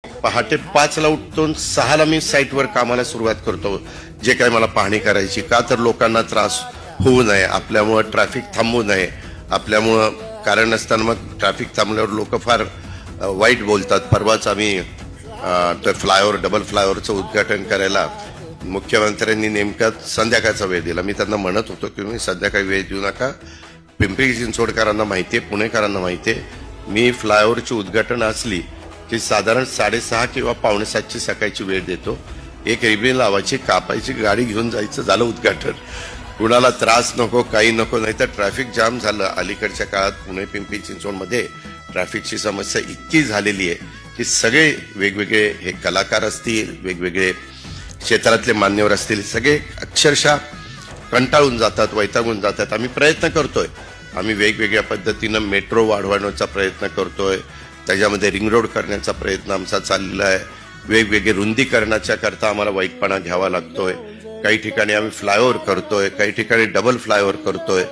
पहाटे 5ला उठतो, 6ला मी साईटवर कामाला सुरुवात करतो, जे काही मला पाहणी करायची. का तर लोकांना त्रास होऊ नये, आपल्यामुळं ट्रॅफिक थांबू नये, आपल्यामुळं कारण नसताना मग ट्रॅफिक थांबल्यावर लोक फार वाईट बोलतात. परवाच आम्ही तर फ्लायओव्हर, डबल फ्लायओव्हरचं उद्घाटन करायला मुख्यमंत्र्यांनी नेमका संध्याकाळचा वेळ दिला. मी त्यांना म्हणत होतो की मी संध्याकाळी वेळ देऊ नका. पिंपरी चिंचवडकरांना माहिती आहे, पुणेकरांना माहिती आहे, मी फ्लायओव्हरची उद्घाटन असली की साधारण 6:30 किंवा 6:45ची सकाळची वेळ देतो. एक रिबीन लावायची, कापायची, गाडी घेऊन जायचं, झालं उद्घाटन. कुणाला त्रास नको, काही नको. नाही तर ट्रॅफिक जाम झालं. अलीकडच्या काळात पुणे पिंपरी चिंचवडमध्ये ट्रॅफिकची समस्या इतकी झालेली आहे की सगळे वेगवेगळे हे कलाकार असतील, वेगवेगळे क्षेत्रातले मान्यवर असतील, सगळे अक्षरशः कंटाळून जातात, वैतागून जातात. आम्ही प्रयत्न करतोय, आम्ही वेगवेगळ्या पद्धतीनं मेट्रो वाढवण्याचा प्रयत्न करतोय, त्याच्यामध्ये रिंग रोड करण्याचा प्रयत्न आमचा चाललेला आहे. वेगवेगळे रुंदीकरणाच्या करता आम्हाला वाईटपणा घ्यावा लागतोय. काही ठिकाणी आम्ही फ्लायओव्हर करतोय, काही ठिकाणी डबल फ्लायओव्हर करतोय.